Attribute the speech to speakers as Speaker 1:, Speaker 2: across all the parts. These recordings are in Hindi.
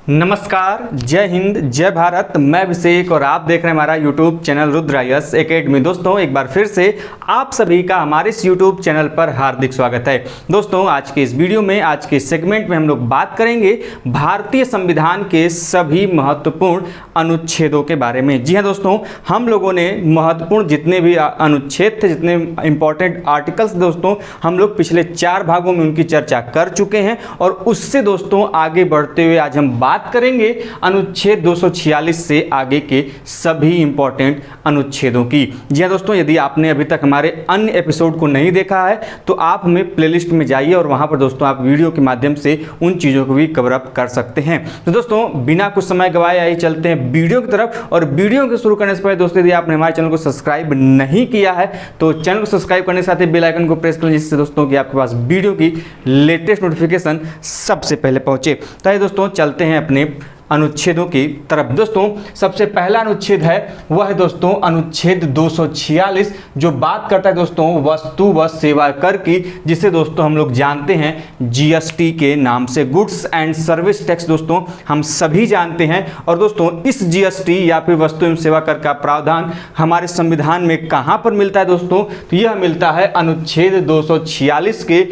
Speaker 1: नमस्कार, जय हिंद, जय भारत। मैं अभिषेक और आप देख रहे हैं हमारा यूट्यूब चैनल रुद्रायस एकेडमी। दोस्तों, एक बार फिर से आप सभी का हमारे इस यूट्यूब चैनल पर हार्दिक स्वागत है। दोस्तों, आज के इस वीडियो में, आज के सेगमेंट में हम लोग बात करेंगे भारतीय संविधान के सभी महत्वपूर्ण अनुच्छेदों के बारे में। जी हाँ दोस्तों, हम लोगों ने महत्वपूर्ण जितने भी अनुच्छेद थे, जितने इंपॉर्टेंट आर्टिकल्स दोस्तों, हम लोग पिछले 4 भागों में उनकी चर्चा कर चुके हैं और उससे दोस्तों आगे बढ़ते हुए आज हम बात करेंगे अनुच्छेद 246 से आगे के सभी इंपॉर्टेंट अनुच्छेदों की। जी हां दोस्तों, यदि आपने अभी तक हमारे अन्य एपिसोड को नहीं देखा है तो आप हमें प्लेलिस्ट में जाइए और वहां पर दोस्तों आप वीडियो के माध्यम से उन चीज़ों को भी कवर अप कर सकते हैं। तो दोस्तों, बिना कुछ समय गवाए आइए चलते हैं वीडियो की तरफ। और वीडियो के शुरू करने से पहले दोस्तों, यदि आपने हमारे चैनल को सब्सक्राइब नहीं किया है तो चैनल को सब्सक्राइब करने के साथ ही बेल आइकन को प्रेस करें, जिससे दोस्तों कि आपके पास वीडियो की लेटेस्ट नोटिफिकेशन सबसे पहले पहुंचे। तो आइए दोस्तों चलते हैं अपने अनुच्छेदों की तरफ। दोस्तों, सबसे पहला अनुच्छेद है वह है दोस्तों अनुच्छेद 246, जो बात करता है दोस्तों वस्तु व सेवा कर की, जिसे दोस्तों हम लोग जानते हैं जीएसटी के नाम से, गुड्स एंड सर्विस टैक्स दोस्तों हम सभी जानते हैं। और दोस्तों, इस जीएसटी या फिर वस्तु एवं सेवा कर का प्रावधान हमारे संविधान में कहां पर मिलता है दोस्तों? तो यह मिलता है अनुच्छेद 246 के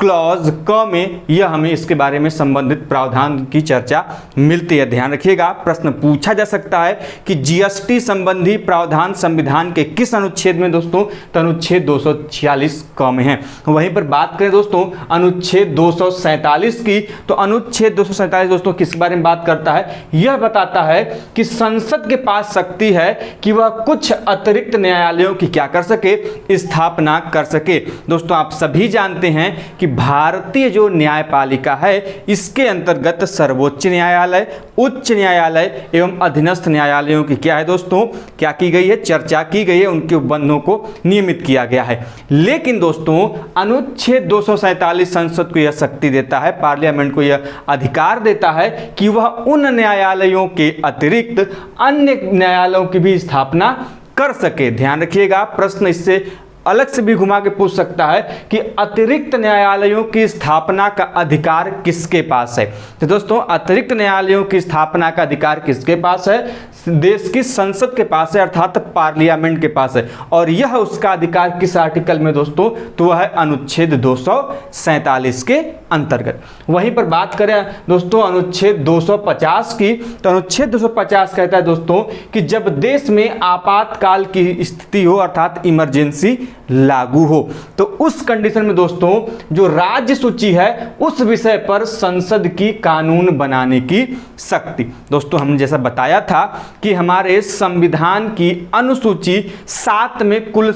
Speaker 1: क्लॉज क में। यह हमें इसके बारे में संबंधित प्रावधान की चर्चा मिलती है। ध्यान रखिएगा, प्रश्न पूछा जा सकता है कि जीएसटी संबंधी प्रावधान संविधान के किस अनुच्छेद में दोस्तों? तो अनुच्छेद 246 क में है। वहीं पर बात करें दोस्तों अनुच्छेद 247 की, तो अनुच्छेद 247 दोस्तों किस बारे में बात करता है? यह बताता है कि संसद के पास शक्ति है कि वह कुछ अतिरिक्त न्यायालयों की क्या कर सके? स्थापना कर सके। दोस्तों, आप सभी जानते हैं कि भारतीय जो न्यायपालिका है, इसके अंतर्गत सर्वोच्च न्यायालय, उच्च न्यायालय एवं अधीनस्थ न्यायालयों की क्या है दोस्तों? क्या की गई है? चर्चा की गई है, उनके उपबंधों को नियमित किया गया है। लेकिन दोस्तों, अनुच्छेद 247 संसद को यह शक्ति देता है, पार्लियामेंट को यह अधिकार देता है कि वह उन न्यायालयों के अतिरिक्त अन्य न्यायालयों की भी स्थापना कर सके। ध्यान रखिएगा, प्रश्न इससे अलग से भी घुमा के पूछ सकता है कि अतिरिक्त न्यायालयों की स्थापना का अधिकार किसके पास है? तो दोस्तों, अतिरिक्त न्यायालयों की स्थापना का अधिकार किसके पास है? देश की संसद के पास है, अर्थात पार्लियामेंट के पास है। और यह उसका अधिकार किस आर्टिकल में दोस्तों? तो वह है अनुच्छेद 247 के अंतर्गत। वहीं पर बात करें दोस्तों अनुच्छेद 250 की, तो अनुच्छेद 250 कहता है दोस्तों कि जब देश में आपातकाल की स्थिति हो, अर्थात इमरजेंसी लागू हो, तो उस कंडीशन में दोस्तों जो राज्य सूची है उस विषय पर संसद की कानून बनाने की शक्ति। दोस्तों, हमने जैसा बताया था कि हमारे संविधान की अनुसूची 7 में कुल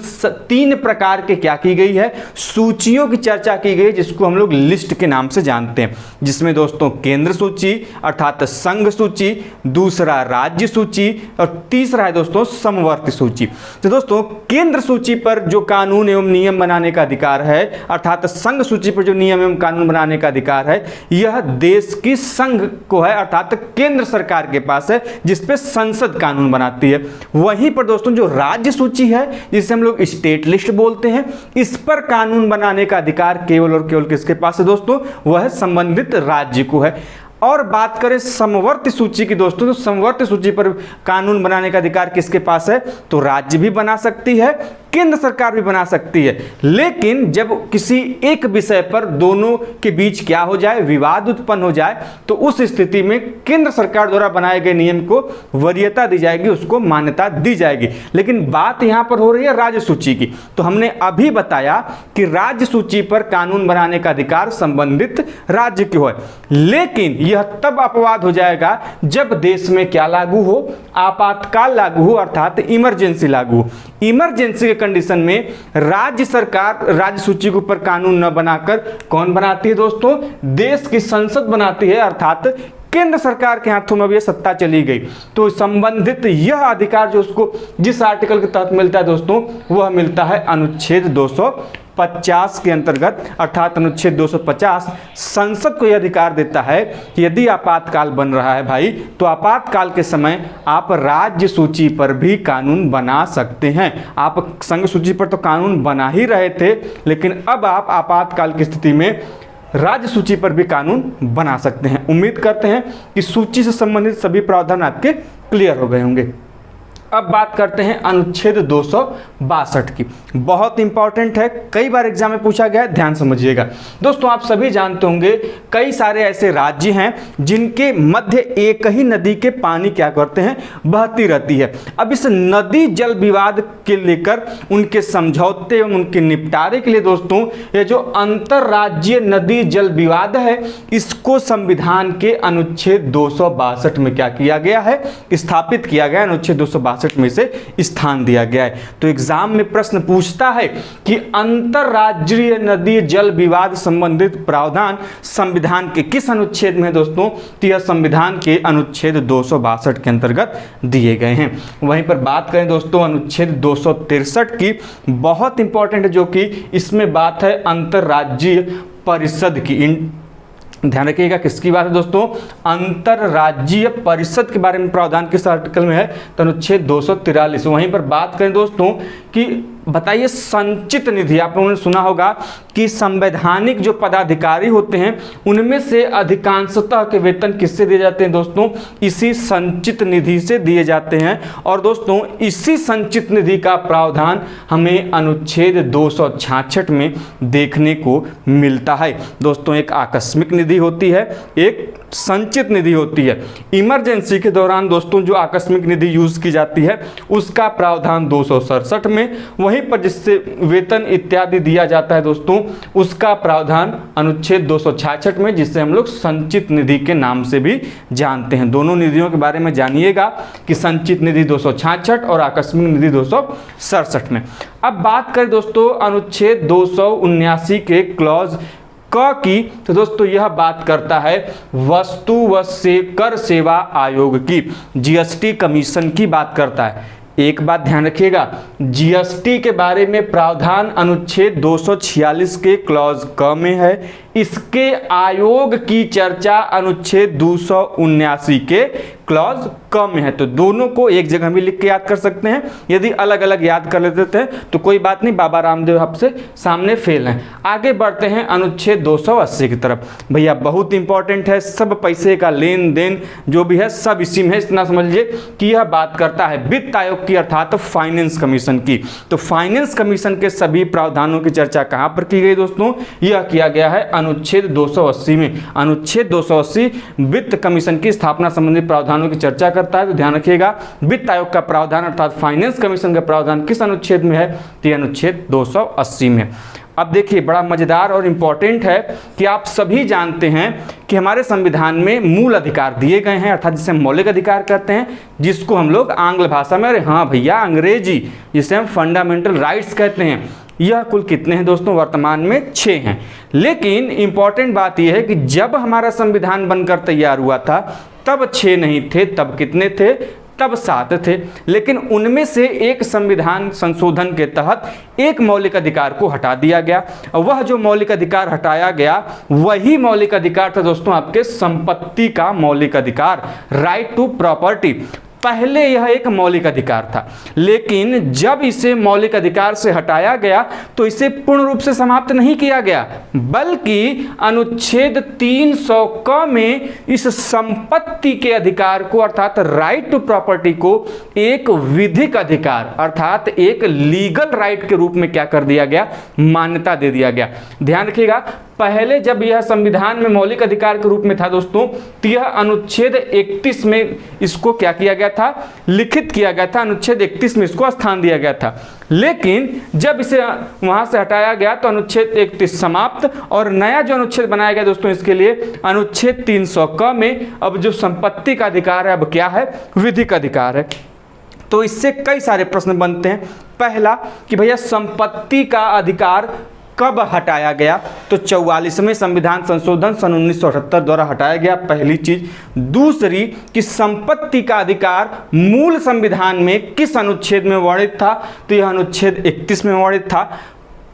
Speaker 1: 3 प्रकार के क्या की गई है? सूचियों की चर्चा की गई, जिसको हम लोग लिस्ट के नाम से जानते हैं। जिसमें दोस्तों केंद्र सूची अर्थात संघ सूची, दूसरा राज्य सूची और तीसरा है दोस्तों समवर्ती सूची। तो दोस्तों, केंद्र सूची पर जो कानून एवं नियम बनाने का अधिकार है, अर्थात संघ सूची पर जो नियम एवं कानून बनाने का अधिकार है, यह देश की संघ को है, अर्थात केंद्र सरकार के पास है, जिसपे संसद कानून बनाती है। वहीं पर दोस्तों जो राज्य सूची है, जिसे हम लोग स्टेट लिस्ट बोलते हैं, इस पर कानून बनाने का अधिकार केवल और केवल किसके पास है दोस्तों? वह संबंधित राज्य को है। और बात करें समवर्ती सूची की दोस्तों, तो समवर्ती सूची पर कानून बनाने का अधिकार किसके पास है? तो राज्य भी बना सकती है, केंद्र सरकार भी बना सकती है। लेकिन जब किसी एक विषय पर दोनों के बीच क्या हो जाए? विवाद उत्पन्न हो जाए, तो उस स्थिति में केंद्र सरकार द्वारा बनाए गए नियम को वरीयता दी जाएगी, उसको मान्यता दी जाएगी। लेकिन बात यहां पर हो रही है राज्य सूची की। तो हमने अभी बताया कि राज्य सूची पर कानून बनाने का अधिकार संबंधित राज्य की है। लेकिन यह तब अपवाद हो जाएगा जब देश में क्या लागू हो? आपातकाल लागू हो, अर्थात इमरजेंसी लागू हो। इमरजेंसी के कंडीशन में राज्य सरकार राज्य सूची के ऊपर कानून न बनाकर कौन बनाती है दोस्तों? देश की संसद बनाती है, अर्थात केंद्र सरकार के हाथों में अब यह सत्ता चली गई। तो संबंधित यह अधिकार जो उसको जिस आर्टिकल के तहत मिलता है दोस्तों, वह मिलता है अनुच्छेद 250 के अंतर्गत, अर्थात अनुच्छेद 250 संसद को यह अधिकार देता है कि यदि आपातकाल बन रहा है भाई, तो आपातकाल के समय आप राज्य सूची पर भी कानून बना सकते हैं। आप संघ सूची पर तो कानून बना ही रहे थे, लेकिन अब आप आपातकाल की स्थिति में राज्य सूची पर भी कानून बना सकते हैं। उम्मीद करते हैं कि सूची से संबंधित सभी प्रावधान आपके क्लियर हो गए होंगे। अब बात करते हैं अनुच्छेद 262 की। बहुत इंपॉर्टेंट है, कई बार एग्जाम में पूछा गया है, ध्यान समझिएगा। दोस्तों आप सभी जानते होंगे कई सारे ऐसे राज्य हैं जिनके मध्य एक ही नदी के पानी क्या करते हैं, बहती रहती है। अब इस नदी जल विवाद के लेकर उनके समझौते एवं उनके निपटारे के लिए दोस्तों ये जो अंतरराज्यीय नदी जल विवाद है इसको संविधान के अनुच्छेद 262 में क्या किया गया है, स्थापित किया गया। अनुच्छेद 262 में से स्थान दिया गया है। तो एग्जाम में प्रश्न पूछता है कि अंतरराज्यीय नदी जल विवाद संबंधित प्रावधान संविधान के किस अनुच्छेद में है दोस्तों, तो यह संविधान के अनुच्छेद 262 के अंतर्गत दिए गए हैं। वहीं पर बात करें दोस्तों अनुच्छेद 263 की, बहुत इंपॉर्टेंट है, जो कि इसमें बात है अंतरराज्यीय परिषद की। ध्यान रखिएगा किसकी बात है दोस्तों, अंतरराज्यीय परिषद के बारे में प्रावधान किस आर्टिकल में है, तो अनुच्छेद 243। वहीं पर बात करें दोस्तों कि बताइए संचित निधि, आप लोगों ने सुना होगा कि संवैधानिक जो पदाधिकारी होते हैं उनमें से अधिकांशतः के वेतन किससे दिए जाते हैं दोस्तों, इसी संचित निधि से दिए जाते हैं। और दोस्तों इसी संचित निधि का प्रावधान हमें अनुच्छेद 266 में देखने को मिलता है। दोस्तों एक आकस्मिक निधि होती है, एक संचित निधि होती है। इमरजेंसी के दौरान दोस्तों जो आकस्मिक निधि यूज की जाती है उसका प्रावधान 267 में, वहीं पर जिससे वेतन इत्यादि दिया जाता है दोस्तों उसका प्रावधान अनुच्छेद 266 में, जिससे हम लोग संचित निधि के नाम से भी जानते हैं। दोनों निधियों के बारे में जानिएगा कि संचित निधि 266 और आकस्मिक निधि 267 में। अब बात करें दोस्तों अनुच्छेद 279 के क्लॉज क की, तो दोस्तों यह बात करता है वस्तु व कर सेवा आयोग की, जीएसटी कमीशन की बात करता है। एक बात ध्यान रखिएगा, जीएसटी के बारे में प्रावधान अनुच्छेद 246 के क्लॉज क में है, इसके आयोग की चर्चा अनुच्छेद 279 के क्लॉज क में है। तो दोनों को एक जगह भी लिख के याद कर सकते हैं। यदि अलग अलग याद कर लेते हैं तो कोई बात नहीं, बाबा रामदेव आपसे सामने फेल हैं। आगे बढ़ते हैं अनुच्छेद 280 की तरफ। भैया बहुत इंपॉर्टेंट है, सब पैसे का लेन देन जो भी है सब इसी में है। इतना समझ लीजिए कि यह बात करता है वित्त आयोग की अर्थात फाइनेंस कमीशन की। तो फाइनेंस कमीशन के सभी प्रावधानों की चर्चा कहां पर की गई दोस्तों, यह किया गया है अनुच्छेद 280 में। अनुच्छेद 280 वित्त कमीशन की स्थापना संबंधी प्रावधानों की चर्चा करता है। तो ध्यान रखिएगा वित्त आयोग का प्रावधान अर्थात फाइनेंस कमीशन का प्रावधान किस अनुच्छेद में है, तो अनुच्छेद 280 में। अब देखिए बड़ा मजेदार और इंपॉर्टेंट है कि आप सभी जानते हैं कि हमारे संविधान में मूल अधिकार दिए गए हैं, अर्थात जिसे हम मौलिक अधिकार कहते हैं, जिसको हम लोग आंग्ल भाषा में, अरे हाँ भैया अंग्रेजी, जिसे हम फंडामेंटल राइट्स कहते हैं। यह कुल कितने हैं दोस्तों, वर्तमान में 6 हैं। लेकिन इंपॉर्टेंट बात यह है कि जब हमारा संविधान बनकर तैयार हुआ था तब 6 नहीं थे, तब कितने थे, तब 7 थे। लेकिन उनमें से एक संविधान संशोधन के तहत एक मौलिक अधिकार को हटा दिया गया। वह जो मौलिक अधिकार हटाया गया वही मौलिक अधिकार था दोस्तों आपके संपत्ति का मौलिक अधिकार, राइट टू प्रॉपर्टी। पहले यह एक मौलिक अधिकार था, लेकिन जब इसे मौलिक अधिकार से हटाया गया तो इसे पूर्ण रूप से समाप्त नहीं किया गया, बल्कि अनुच्छेद 300 क में इस संपत्ति के अधिकार को अर्थात राइट टू प्रॉपर्टी को एक विधिक अधिकार अर्थात एक लीगल राइट के रूप में क्या कर दिया गया, मान्यता दे दिया गया। ध्यान रखिएगा पहले जब यह संविधान में मौलिक अधिकार के रूप में था दोस्तों, तो यह अनुच्छेद 31 में इसको क्या किया गया था, लिखित किया गया था। अनुच्छेद 31 में इसको स्थान दिया गया था। लेकिन जब इसे वहां से हटाया गया तो अनुच्छेद 31 समाप्त और नया जो अनुच्छेद बनाया गया दोस्तों इसके लिए अनुच्छेद 300 क में अब जो संपत्ति का अधिकार है अब क्या है, विधिक अधिकार है। तो इससे कई सारे प्रश्न बनते हैं। पहला कि भैया संपत्ति का अधिकार कब हटाया गया, तो 44वें संविधान संशोधन सन 1978 द्वारा हटाया गया, पहली चीज। दूसरी कि संपत्ति का अधिकार मूल संविधान में किस अनुच्छेद में वर्णित था, तो यह अनुच्छेद 31 में वर्णित था।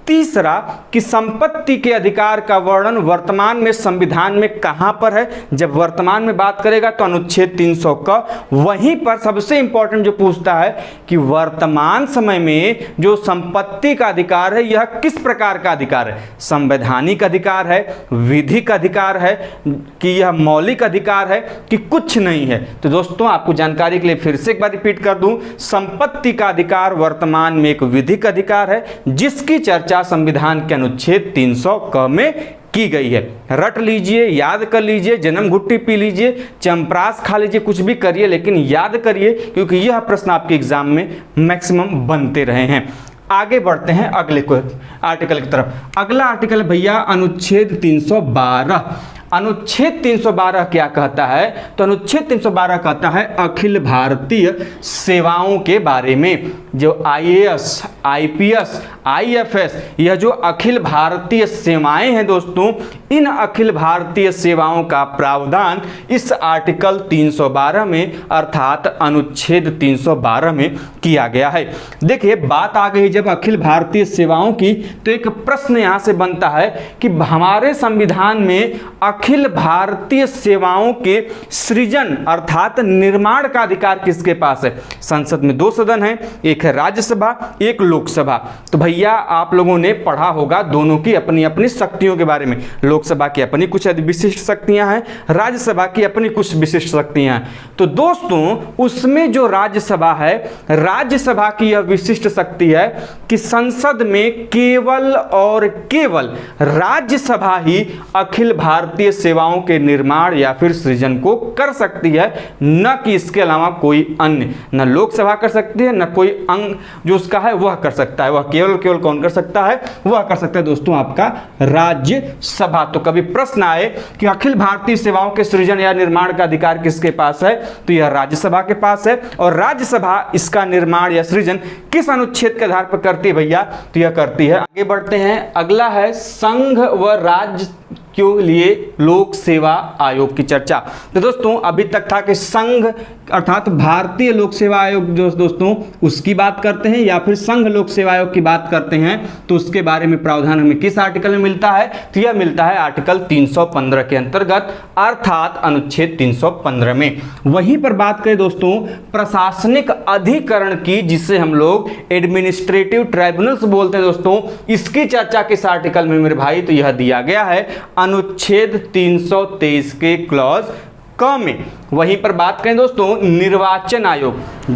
Speaker 1: तीसरा कि संपत्ति के अधिकार का वर्णन वर्तमान में संविधान में कहां पर है। जब वर्तमान में बात करेगा तो अनुच्छेद 300 का। वहीं पर सबसे इंपॉर्टेंट जो पूछता है कि वर्तमान समय में जो संपत्ति का अधिकार है यह किस प्रकार का अधिकार है, संवैधानिक अधिकार है, विधिक अधिकार है कि यह मौलिक अधिकार है कि कुछ नहीं है। तो दोस्तों आपको जानकारी के लिए फिर से एक बार रिपीट कर दूं, संपत्ति का अधिकार वर्तमान में एक विधिक अधिकार है जिसकी चर्चा संविधान के अनुच्छेद 300 क में की गई है। रट लीजिए, याद कर लीजिए, जन्म घुट्टी पी लीजिए, चंप्रास खा लीजिए, कुछ भी करिए लेकिन याद करिए क्योंकि यह प्रश्न आपके एग्जाम में मैक्सिमम बनते रहे हैं। आगे बढ़ते हैं अगले आर्टिकल की तरफ। अगला आर्टिकल भैया अनुच्छेद 312। अनुच्छेद 312 क्या कहता है, तो अनुच्छेद 312 कहता है अखिल भारतीय सेवाओं के बारे में। जो आईएएस, आईपीएस, आईएफएस, यह जो अखिल भारतीय सेवाएं हैं दोस्तों, इन अखिल भारतीय सेवाओं का प्रावधान इस आर्टिकल 312 में अर्थात अनुच्छेद 312 में किया गया है। देखिए बात आ गई जब अखिल भारतीय सेवाओं की, तो एक प्रश्न यहां से बनता है कि हमारे संविधान में अखिल भारतीय सेवाओं के सृजन अर्थात निर्माण का अधिकार किसके पास है। संसद में 2 सदन हैं, एक है राज्यसभा, एक लोकसभा। तो भैया आप लोगों ने पढ़ा होगा दोनों की अपनी अपनी शक्तियों के बारे में। लोकसभा की अपनी कुछ विशिष्ट शक्तियां हैं, राज्यसभा की अपनी कुछ विशिष्ट शक्तियां हैं। तो दोस्तों उसमें जो राज्यसभा है, राज्यसभा की यह विशिष्ट शक्ति है कि संसद में केवल और केवल राज्यसभा ही अखिल भारतीय सेवाओं के निर्माण या फिर सृजन को कर सकती है, न कि इसके अलावा कोई अन्य। न लोकसभा कर सकती है, न कोई अंग जो उसका है वह कर सकता है। वह केवल कौन कर सकता है, वह कर सकता है दोस्तों आपका राज्यसभा। तो कभी प्रश्न आए कि अखिल भारतीय सेवाओं के सृजन या निर्माण का अधिकार किसके पास है, तो यह राज्यसभा के पास है। और राज्यसभा इसका निर्माण या सृजन किस अनुच्छेद के आधार पर करती है भैया, तो यह करती है। आगे बढ़ते हैं, अगला है संघ व राज्य के लिए लोक सेवा आयोग की चर्चा। तो दोस्तों अभी तक था कि संघ अर्थात भारतीय लोक सेवा आयोग जो दोस्तों उसकी बात करते हैं या फिर संघ लोक सेवा आयोग की बात करते हैं, तो उसके बारे में प्रावधान हमें किस आर्टिकल में मिलता है, तो यह मिलता है आर्टिकल 315 के अंतर्गत अर्थात अनुच्छेद 315 में। वहीं पर बात करें दोस्तों प्रशासनिक अधिकरण की, जिसे हम लोग एडमिनिस्ट्रेटिव ट्राइब्यूनल्स बोलते हैं दोस्तों, इसकी चर्चा किस आर्टिकल में मेरे भाई, तो यह दिया गया है अनुच्छेद 323 के क्लॉज क में। वहीं पर बात करें दोस्तों निर्वाचन आयोग,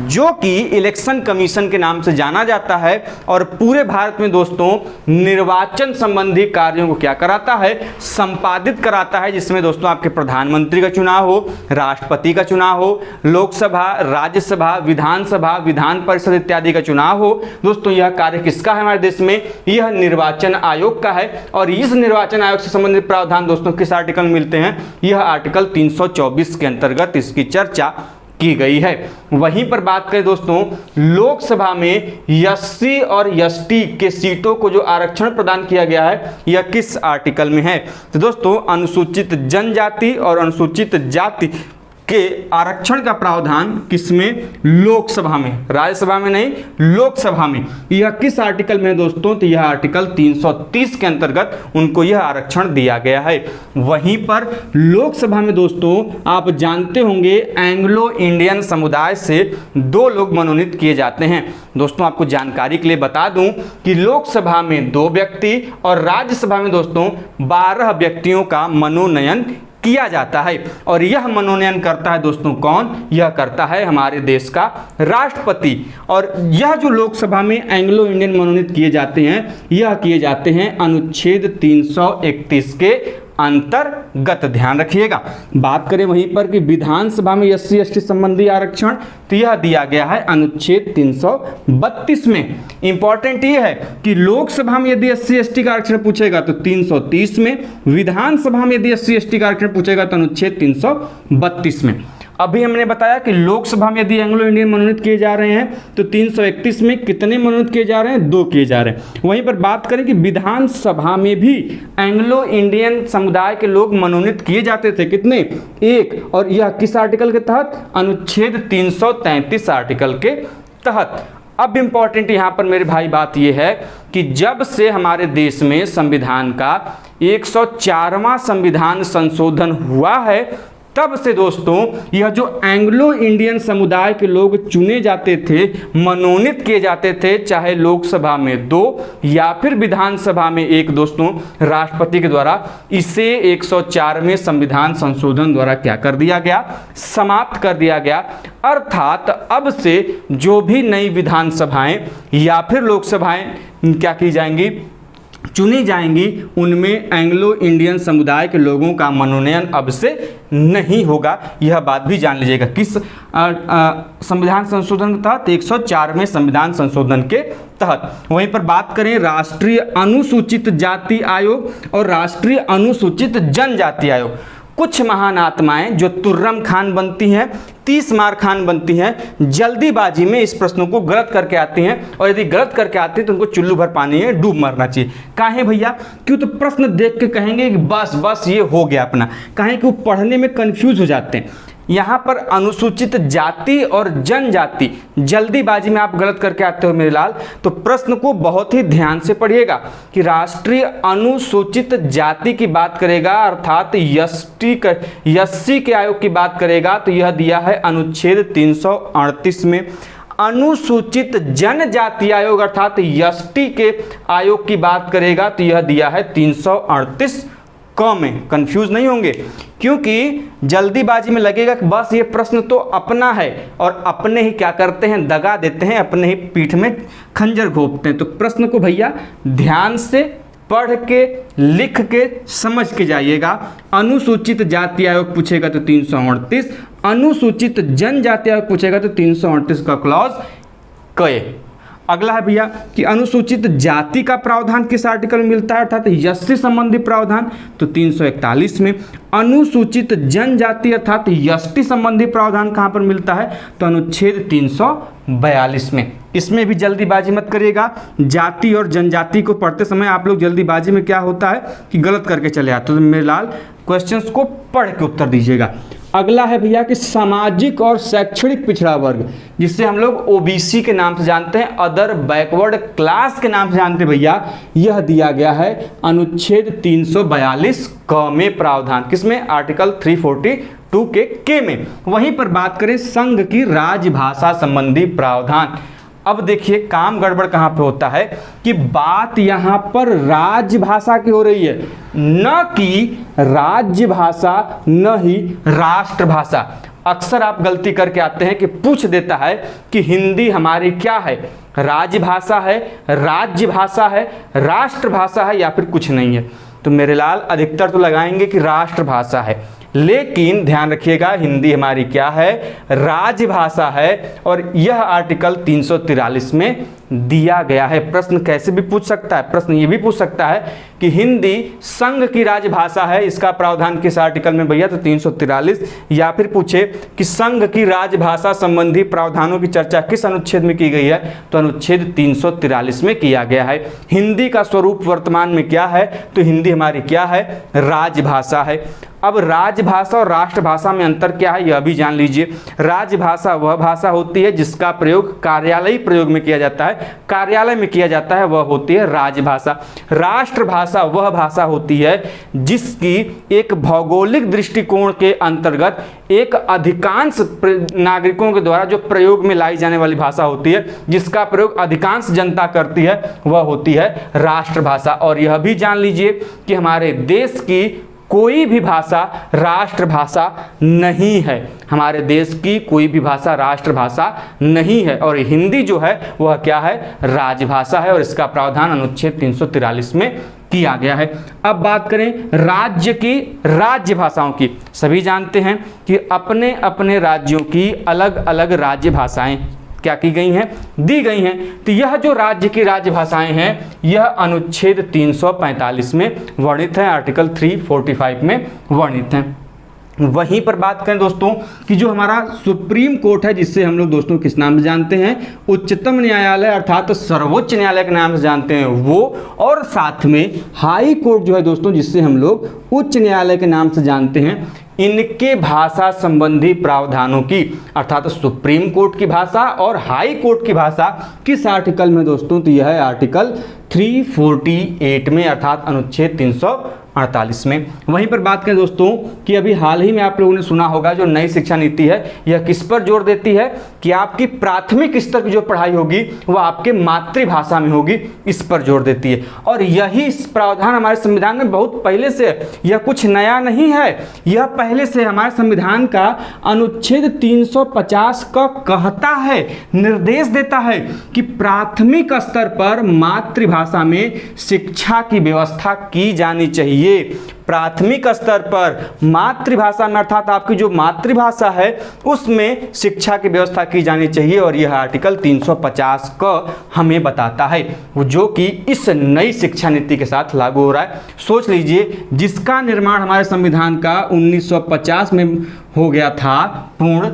Speaker 1: जो कि इलेक्शन कमीशन के नाम से जाना जाता है और पूरे भारत में दोस्तों निर्वाचन संबंधी कार्यों को क्या कराता है, संपादित कराता है। जिसमें दोस्तों आपके प्रधानमंत्री का चुनाव हो, राष्ट्रपति का चुनाव हो, लोकसभा, राज्यसभा, विधानसभा, विधान परिषद इत्यादि का चुनाव हो। दोस्तों यह कार्य किसका है हमारे देश में, यह निर्वाचन आयोग का है। और इस निर्वाचन आयोग से संबंधित प्रावधान दोस्तों किस आर्टिकल में मिलते हैं, यह आर्टिकल 324 के अंतर्गत इसकी चर्चा की गई है। वहीं पर बात करें दोस्तों लोकसभा में एससी और एसटी के सीटों को जो आरक्षण प्रदान किया गया है, यह किस आर्टिकल में है, तो दोस्तों अनुसूचित जनजाति और अनुसूचित जाति के आरक्षण का प्रावधान किसमें, लोकसभा में, राज्यसभा में नहीं, लोकसभा में। यह किस आर्टिकल में है दोस्तों, तो यह आर्टिकल 330 के अंतर्गत उनको यह आरक्षण दिया गया है। वहीं पर लोकसभा में दोस्तों आप जानते होंगे एंग्लो इंडियन समुदाय से 2 लोग मनोनीत किए जाते हैं। दोस्तों आपको जानकारी के लिए बता दूं कि लोकसभा में 2 व्यक्ति और राज्यसभा में दोस्तों 12 व्यक्तियों का मनोनयन किया जाता है। और यह मनोनयन करता है दोस्तों कौन, यह करता है हमारे देश का राष्ट्रपति। और यह जो लोकसभा में एंग्लो इंडियन मनोनीत किए जाते हैं, यह किए जाते हैं अनुच्छेद 331 के अंतर्गत, ध्यान रखिएगा। बात करें वहीं पर कि विधानसभा में एससी एसटी संबंधी आरक्षण, तो यह दिया गया है अनुच्छेद 332 में। इंपॉर्टेंट यह है कि लोकसभा में यदि एससी एसटी का आरक्षण पूछेगा तो 330 में, विधानसभा में यदि एससी एसटी का आरक्षण पूछेगा तो अनुच्छेद 332 में। अभी हमने बताया कि लोकसभा में यदि एंग्लो इंडियन मनोनीत किए जा रहे हैं तो 331 में कितने मनोनीत किए जा रहे हैं, 2 किए जा रहे हैं। वहीं पर बात करें कि विधानसभा में भी एंग्लो इंडियन समुदाय के लोग मनोनीत किए जाते थे, कितने, 1। और यह किस आर्टिकल के तहत, अनुच्छेद 333 आर्टिकल के तहत। अब इम्पॉर्टेंट यहाँ पर मेरे भाई बात यह है कि जब से हमारे देश में संविधान का 104वां संविधान संशोधन हुआ है, तब से दोस्तों यह जो एंग्लो इंडियन समुदाय के लोग चुने जाते थे, मनोनीत किए जाते थे, चाहे लोकसभा में 2 या फिर विधानसभा में 1 दोस्तों राष्ट्रपति के द्वारा, इसे 104वें संविधान संशोधन द्वारा क्या कर दिया गया, समाप्त कर दिया गया। अर्थात अब से जो भी नई विधानसभाएं या फिर लोकसभाएं क्या की जाएंगी, चुनी जाएंगी, उनमें एंग्लो इंडियन समुदाय के लोगों का मनोनयन अब से नहीं होगा। यह बात भी जान लीजिएगा। किस संविधान संशोधन के तहत? 104वें संविधान संशोधन के तहत। वहीं पर बात करें राष्ट्रीय अनुसूचित जाति आयोग और राष्ट्रीय अनुसूचित जनजाति आयोग, कुछ महान आत्माएं जो तुर्रम खान बनती हैं, 30 मार खान बनती हैं, जल्दीबाजी में इस प्रश्नों को गलत करके आती हैं, और यदि गलत करके आती हैं तो उनको चुल्लू भर पानी में डूब मरना चाहिए। काहे भैया? क्यों? तो प्रश्न देख के कहेंगे कि बस बस ये हो गया अपना। काहे कि वो पढ़ने में कंफ्यूज हो जाते हैं। यहाँ पर अनुसूचित जाति और जनजाति, जल्दीबाजी में आप गलत करके आते हो मेरे लाल, तो प्रश्न को बहुत ही ध्यान से पढ़िएगा कि राष्ट्रीय अनुसूचित जाति की बात करेगा, अर्थात एससी के आयोग की बात करेगा, तो यह दिया है अनुच्छेद 338 में। अनुसूचित जनजाति आयोग अर्थात एसटी के आयोग की बात करेगा तो यह दिया है 338 क में। कंफ्यूज नहीं होंगे, क्योंकि जल्दीबाजी में लगेगा कि बस ये प्रश्न तो अपना है, और अपने ही क्या करते हैं, दगा देते हैं, अपने ही पीठ में खंजर घोंपते हैं। तो प्रश्न को भैया ध्यान से पढ़ के, लिख के, समझ के जाइएगा। अनुसूचित जाति आयोग पूछेगा तो 338, अनुसूचित जनजाति आयोग पूछेगा तो 338 का क्लॉज क। अगला है भैया कि अनुसूचित जाति का प्रावधान किस आर्टिकल में मिलता है, अर्थात एससी संबंधी प्रावधान, तो 341 में। अनुसूचित जनजाति अर्थात एसटी संबंधी प्रावधान कहाँ पर मिलता है, तो अनुच्छेद 342 में। इसमें भी जल्दीबाजी मत करिएगा। जाति और जनजाति को पढ़ते समय आप लोग जल्दीबाजी में क्या होता है कि गलत करके चले आते हो, तो मेरे लाल क्वेश्चंस को पढ़ के उत्तर दीजिएगा। अगला है भैया कि सामाजिक और शैक्षणिक पिछड़ा वर्ग, जिससे हम लोग ओबीसी के नाम से जानते हैं, अदर बैकवर्ड क्लास के नाम से जानते हैं भैया, यह दिया गया है अनुच्छेद 342 क में प्रावधान। किसमें? आर्टिकल 342 के में। वहीं पर बात करें संघ की राजभाषा संबंधी प्रावधान। अब देखिए काम गड़बड़ कहाँ पे होता है कि बात यहाँ पर राजभाषा की हो रही है, न कि राजभाषा न ही राष्ट्रभाषा। अक्सर आप गलती करके आते हैं कि पूछ देता है कि हिंदी हमारी क्या है, राजभाषा है, राज्य भाषा है, राष्ट्रभाषा है, या फिर कुछ नहीं है। तो मेरे लाल अधिकतर तो लगाएंगे कि राष्ट्रभाषा है, लेकिन ध्यान रखिएगा हिंदी हमारी क्या है, राजभाषा है, और यह आर्टिकल 343 में दिया गया है। प्रश्न कैसे भी पूछ सकता है, प्रश्न ये भी पूछ सकता है कि हिंदी संघ की राजभाषा है, इसका प्रावधान किस आर्टिकल में भैया, तो 343, या फिर पूछे कि संघ की राजभाषा संबंधी प्रावधानों की चर्चा किस अनुच्छेद में की गई है, तो अनुच्छेद 343 में किया गया है। हिंदी का स्वरूप वर्तमान में क्या है, तो हिंदी हमारी क्या है, राजभाषा है। अब राजभाषा और राष्ट्रभाषा में अंतर क्या है, यह भी जान लीजिए। राजभाषा वह भाषा होती है जिसका प्रयोग कार्यालयी प्रयोग में किया जाता है, कार्यालय में किया जाता है, वह होती है राजभाषा। राष्ट्रभाषा वह भाषा होती है जिसकी एक भौगोलिक दृष्टिकोण के अंतर्गत एक अधिकांश नागरिकों के द्वारा जो प्रयोग में लाई जाने वाली भाषा होती है, जिसका प्रयोग अधिकांश जनता करती है, वह होती है राष्ट्रभाषा। और यह भी जान लीजिए कि हमारे देश की कोई भी भाषा राष्ट्रभाषा नहीं है, हमारे देश की कोई भी भाषा राष्ट्रभाषा नहीं है, और हिंदी जो है वह क्या है, राजभाषा है, और इसका प्रावधान अनुच्छेद 343 में किया गया है। अब बात करें राज्य की राज्य भाषाओं की। सभी जानते हैं कि अपने अपने राज्यों की अलग अलग राज्य भाषाएं क्या की गई हैं, दी गई हैं। तो यह जो राज्य की राज्य भाषाएं हैं, यह अनुच्छेद 345 में वर्णित है, आर्टिकल 345 में वर्णित हैं। वहीं पर बात करें दोस्तों कि जो हमारा सुप्रीम कोर्ट है, जिससे हम लोग दोस्तों किस नाम से जानते हैं, उच्चतम न्यायालय अर्थात सर्वोच्च न्यायालय के नाम से जानते हैं वो, और साथ में हाई कोर्ट जो है दोस्तों, जिससे हम लोग उच्च न्यायालय के नाम से जानते हैं, इनके भाषा संबंधी प्रावधानों की अर्थात सुप्रीम कोर्ट की भाषा और हाई कोर्ट की भाषा किस आर्टिकल में दोस्तों, तो यह है आर्टिकल 348 में अर्थात अनुच्छेद 348 में। वहीं पर बात करें दोस्तों कि अभी हाल ही में आप लोगों ने सुना होगा जो नई शिक्षा नीति है, यह किस पर जोर देती है कि आपकी प्राथमिक स्तर की जो पढ़ाई होगी वह आपके मातृभाषा में होगी, इस पर जोर देती है। और यही प्रावधान हमारे संविधान में बहुत पहले से है, यह कुछ नया नहीं है, यह पहले से हमारे संविधान का अनुच्छेद 350 का कहता है, निर्देश देता है कि प्राथमिक स्तर पर मातृभाषा में शिक्षा की व्यवस्था की जानी चाहिए। प्राथमिक स्तर पर मातृभाषा में अर्थात आपकी जो मातृभाषा है उसमें शिक्षा की व्यवस्था की जानी चाहिए, और यह आर्टिकल 350 का हमें बताता है, जो कि इस नई शिक्षा नीति के साथ लागू हो रहा है। सोच लीजिए, जिसका निर्माण हमारे संविधान का 1950 में हो गया था पूर्ण,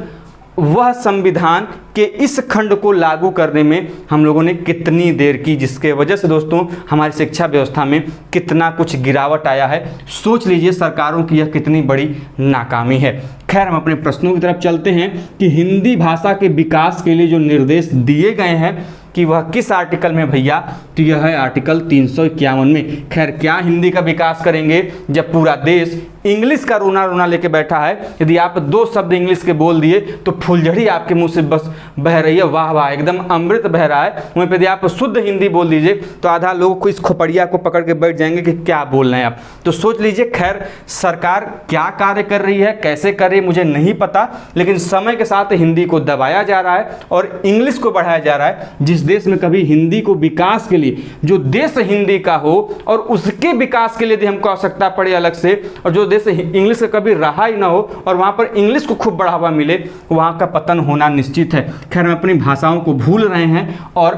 Speaker 1: वह संविधान के इस खंड को लागू करने में हम लोगों ने कितनी देर की, जिसके वजह से दोस्तों हमारी शिक्षा व्यवस्था में कितना कुछ गिरावट आया है। सोच लीजिए सरकारों की यह कितनी बड़ी नाकामी है। खैर, हम अपने प्रश्नों की तरफ चलते हैं कि हिंदी भाषा के विकास के लिए जो निर्देश दिए गए हैं कि वह किस आर्टिकल में भैया, तो यह है आर्टिकल 351 में। खैर, क्या हिंदी का विकास करेंगे जब पूरा देश इंग्लिश का रोना रोना लेके बैठा है। यदि आप 2 शब्द इंग्लिश के बोल दिए तो फुलझड़ी आपके मुंह से बस बह रही है, वाह वाह, एकदम अमृत बह रहा है। वहीं पे यदि आप शुद्ध हिंदी बोल दीजिए तो आधा लोग को इस खोपड़िया को पकड़ के बैठ जाएंगे कि क्या बोल रहे हैं आप। तो सोच लीजिए, खैर सरकार क्या कार्य कर रही है, कैसे कर रही है मुझे नहीं पता, लेकिन समय के साथ हिंदी को दबाया जा रहा है और इंग्लिश को बढ़ाया जा रहा है। जिस देश में कभी हिंदी को विकास के लिए, जो देश हिंदी का हो और उसके विकास के लिए यदि हमको आवश्यकता पड़े अलग से, और जो देश इंग्लिश का कभी रहा ही ना हो और वहां पर इंग्लिश को खूब बढ़ावा मिले, वहां का पतन होना निश्चित है। खैर, हम अपनी भाषाओं को भूल रहे हैं और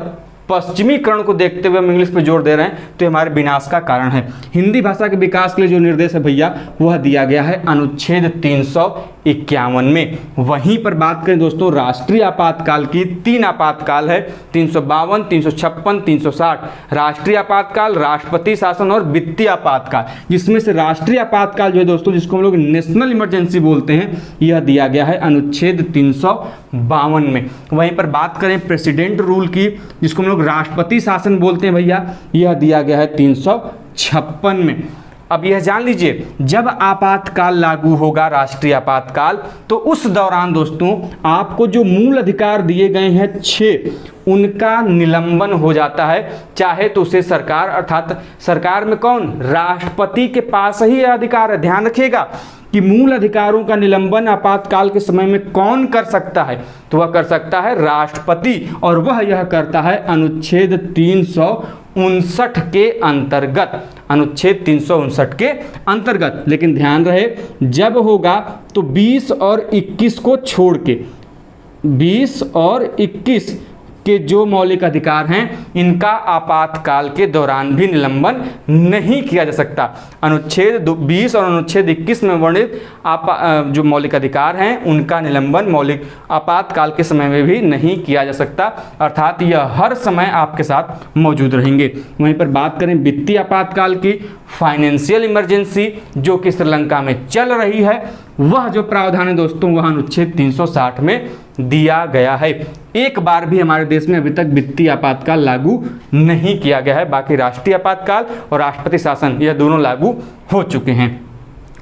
Speaker 1: पश्चिमीकरण को देखते हुए हम इंग्लिश पे जोर दे रहे हैं, तो हमारे विनाश का कारण है। हिंदी भाषा के विकास के लिए जो निर्देश है भैया, वह दिया गया है अनुच्छेद 351 में। वहीं पर बात करें दोस्तों राष्ट्रीय आपातकाल की, 3 आपातकाल है, 352, 356, 360। राष्ट्रीय आपातकाल, राष्ट्रपति शासन और वित्तीय आपातकाल, जिसमें से राष्ट्रीय आपातकाल जो है दोस्तों, जिसको हम लोग नेशनल इमरजेंसी बोलते हैं, यह दिया गया है अनुच्छेद 352 में। वहीं पर बात करें प्रेसिडेंट रूल की, जिसको हम लोग राष्ट्रपति शासन बोलते हैं भैया, यह दिया गया है 356 में। अब यह जान लीजिए, जब आपातकाल लागू होगा, राष्ट्रीय आपातकाल, तो उस दौरान दोस्तों आपको जो मूल अधिकार दिए गए हैं 6, उनका निलंबन हो जाता है। चाहे तो उसे सरकार, अर्थात सरकार में कौन, राष्ट्रपति के पास ही यह अधिकार है। ध्यान रखिएगा कि मूल अधिकारों का निलंबन आपातकाल के समय में कौन कर सकता है, तो वह कर सकता है राष्ट्रपति, और वह यह करता है अनुच्छेद 359 के अंतर्गत, अनुच्छेद 359 के अंतर्गत। लेकिन ध्यान रहे, जब होगा तो 20 और 21 को छोड़ के, 20 और 21 के जो मौलिक अधिकार हैं, इनका आपातकाल के दौरान भी निलंबन नहीं किया जा सकता। अनुच्छेद 20 और अनुच्छेद 21 में वर्णित जो मौलिक अधिकार हैं, उनका निलंबन मौलिक आपातकाल के समय में भी नहीं किया जा सकता, अर्थात यह हर समय आपके साथ मौजूद रहेंगे। वहीं पर बात करें वित्तीय आपातकाल की, फाइनेंशियल इमरजेंसी जो कि श्रीलंका में चल रही है, वह जो प्रावधान है दोस्तों, वह अनुच्छेद 360 में दिया गया है। एक बार भी हमारे देश में अभी तक वित्तीय आपातकाल लागू नहीं किया गया है, बाकी राष्ट्रीय आपातकाल और राष्ट्रपति शासन यह दोनों लागू हो चुके हैं।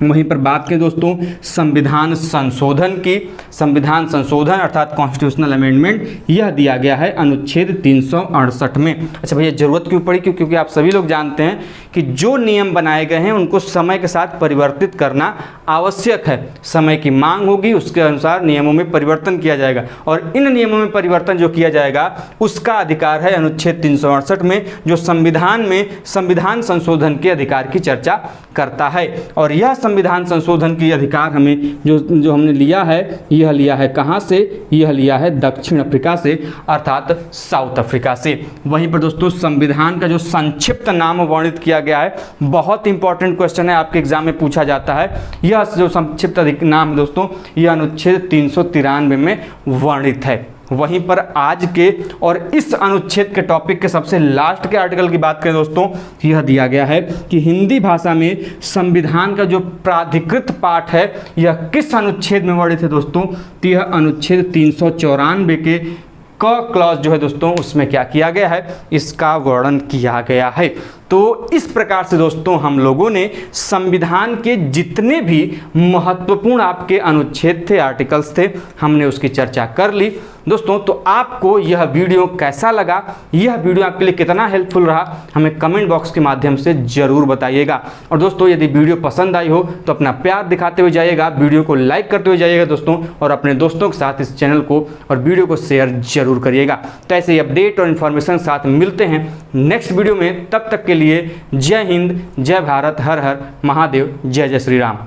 Speaker 1: वहीं पर बात करें दोस्तों संविधान संशोधन की, संविधान संशोधन अर्थात कॉन्स्टिट्यूशनल अमेंडमेंट, यह दिया गया है अनुच्छेद 368 में। अच्छा भैया, जरूरत क्यों पड़ी? क्योंकि आप सभी लोग जानते हैं कि जो नियम बनाए गए हैं उनको समय के साथ परिवर्तित करना आवश्यक है। समय की मांग होगी, उसके अनुसार नियमों में परिवर्तन किया जाएगा, और इन नियमों में परिवर्तन जो किया जाएगा उसका अधिकार है अनुच्छेद 368 में, जो संविधान में संविधान संशोधन के अधिकार की चर्चा करता है। और यह संविधान संशोधन की अधिकार हमें जो हमने लिया है, यह लिया है कहाँ से? यह लिया है दक्षिण अफ्रीका से, अर्थात साउथ अफ्रीका से। वहीं पर दोस्तों संविधान का जो संक्षिप्त नाम वर्णित किया गया है, बहुत इंपॉर्टेंट क्वेश्चन है, आपके एग्जाम में पूछा जाता है। यह जो संक्षिप्त नाम दोस्तों, यह अनुच्छेद 393 में वर्णित है। वहीं पर आज के और इस अनुच्छेद के टॉपिक के सबसे लास्ट के आर्टिकल की बात करें दोस्तों, यह दिया गया है कि हिंदी भाषा में संविधान का जो प्राधिकृत पाठ है, यह किस अनुच्छेद में वर्णित है दोस्तों? तो यह अनुच्छेद 394 के क क्लॉज जो है दोस्तों, उसमें क्या किया गया है? इसका वर्णन किया गया है। तो इस प्रकार से दोस्तों हम लोगों ने संविधान के जितने भी महत्वपूर्ण आपके अनुच्छेद थे, आर्टिकल्स थे, हमने उसकी चर्चा कर ली दोस्तों। तो आपको यह वीडियो कैसा लगा, यह वीडियो आपके लिए कितना हेल्पफुल रहा, हमें कमेंट बॉक्स के माध्यम से जरूर बताइएगा। और दोस्तों यदि वीडियो पसंद आई हो तो अपना प्यार दिखाते हुए जाइएगा, वीडियो को लाइक करते हुए जाइएगा दोस्तों, और अपने दोस्तों के साथ इस चैनल को और वीडियो को शेयर जरूर करिएगा। तो ऐसे ही अपडेट और इन्फॉर्मेशन साथ मिलते हैं नेक्स्ट वीडियो में। तब तक के लिए जय हिंद, जय भारत, हर हर महादेव, जय जय श्री राम।